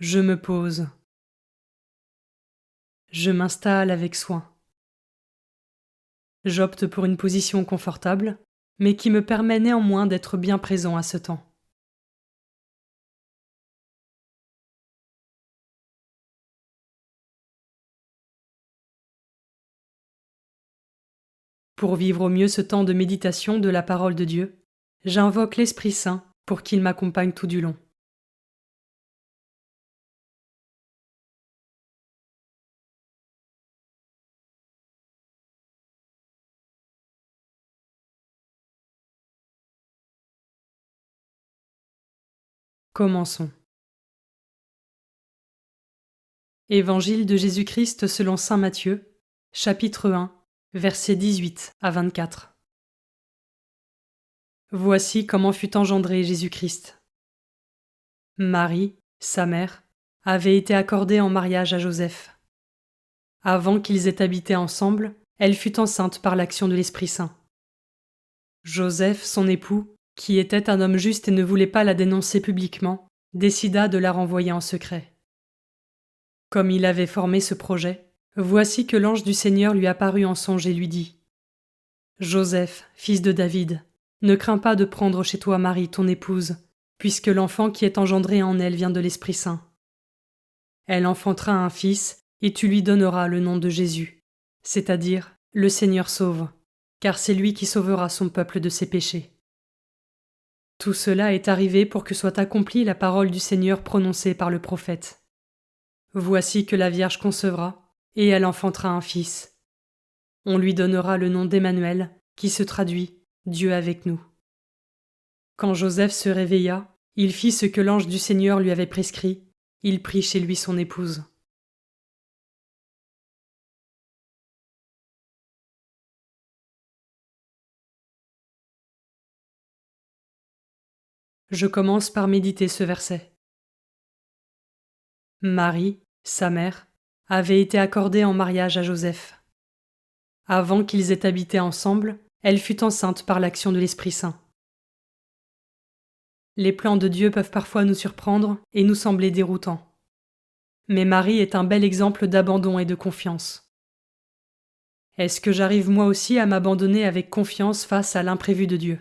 Je me pose. Je m'installe avec soin. J'opte pour une position confortable, mais qui me permet néanmoins d'être bien présent à ce temps. Pour vivre au mieux ce temps de méditation de la parole de Dieu, j'invoque l'Esprit Saint pour qu'il m'accompagne tout du long. Commençons. Évangile de Jésus-Christ selon saint Matthieu, chapitre 1, versets 18 à 24. Voici comment fut engendré Jésus-Christ. Marie, sa mère, avait été accordée en mariage à Joseph. Avant qu'ils aient habité ensemble, elle fut enceinte par l'action de l'Esprit Saint. Joseph, son époux, qui était un homme juste et ne voulait pas la dénoncer publiquement, décida de la renvoyer en secret. Comme il avait formé ce projet, voici que l'ange du Seigneur lui apparut en songe et lui dit : Joseph, fils de David, ne crains pas de prendre chez toi Marie, ton épouse, puisque l'enfant qui est engendré en elle vient de l'Esprit Saint. Elle enfantera un fils, et tu lui donneras le nom de Jésus, c'est-à-dire le Seigneur sauve, car c'est lui qui sauvera son peuple de ses péchés. Tout cela est arrivé pour que soit accomplie la parole du Seigneur prononcée par le prophète. Voici que la Vierge concevra, et elle enfantera un fils. On lui donnera le nom d'Emmanuel, qui se traduit Dieu avec nous. Quand Joseph se réveilla, il fit ce que l'ange du Seigneur lui avait prescrit, il prit chez lui son épouse. Je commence par méditer ce verset. Marie, sa mère, avait été accordée en mariage à Joseph. Avant qu'ils aient habité ensemble, elle fut enceinte par l'action de l'Esprit Saint. Les plans de Dieu peuvent parfois nous surprendre et nous sembler déroutants. Mais Marie est un bel exemple d'abandon et de confiance. Est-ce que j'arrive moi aussi à m'abandonner avec confiance face à l'imprévu de Dieu ?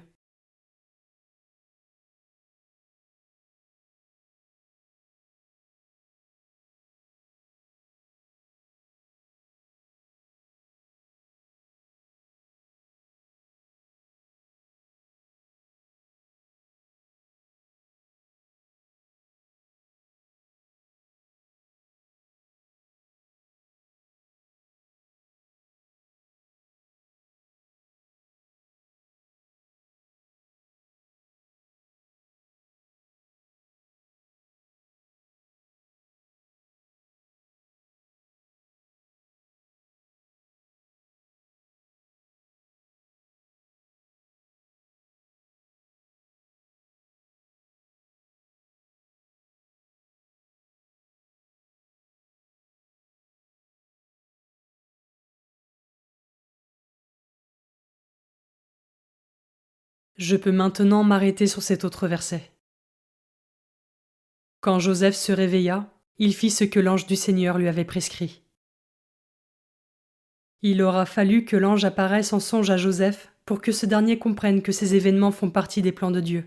Je peux maintenant m'arrêter sur cet autre verset. Quand Joseph se réveilla, il fit ce que l'ange du Seigneur lui avait prescrit. Il aura fallu que l'ange apparaisse en songe à Joseph pour que ce dernier comprenne que ces événements font partie des plans de Dieu.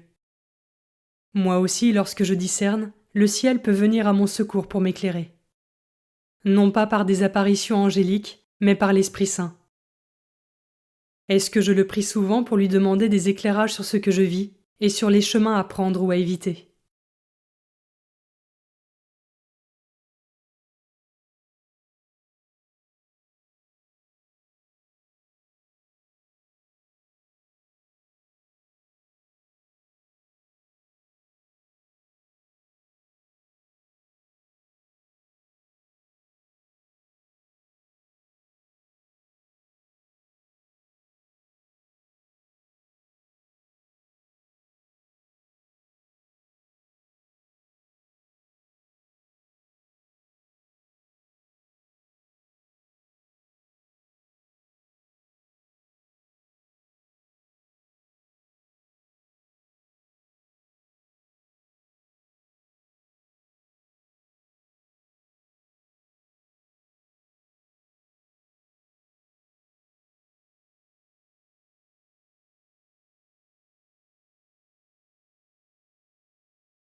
Moi aussi, lorsque je discerne, le ciel peut venir à mon secours pour m'éclairer. Non pas par des apparitions angéliques, mais par l'Esprit Saint. Est-ce que je le prie souvent pour lui demander des éclairages sur ce que je vis et sur les chemins à prendre ou à éviter ?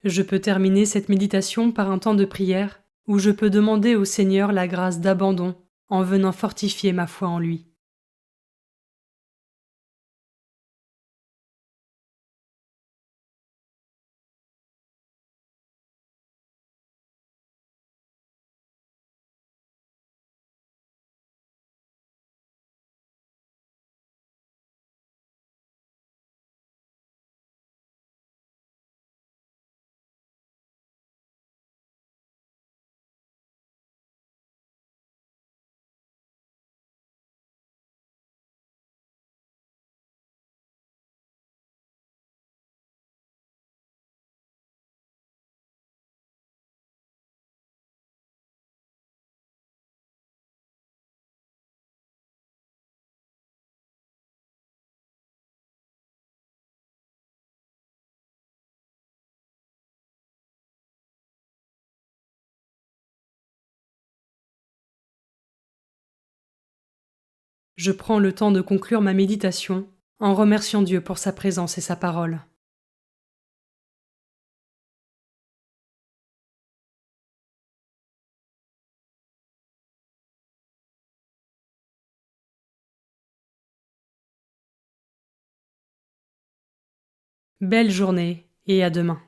Je peux terminer cette méditation par un temps de prière où je peux demander au Seigneur la grâce d'abandon en venant fortifier ma foi en lui. Je prends le temps de conclure ma méditation en remerciant Dieu pour sa présence et sa parole. Belle journée et à demain.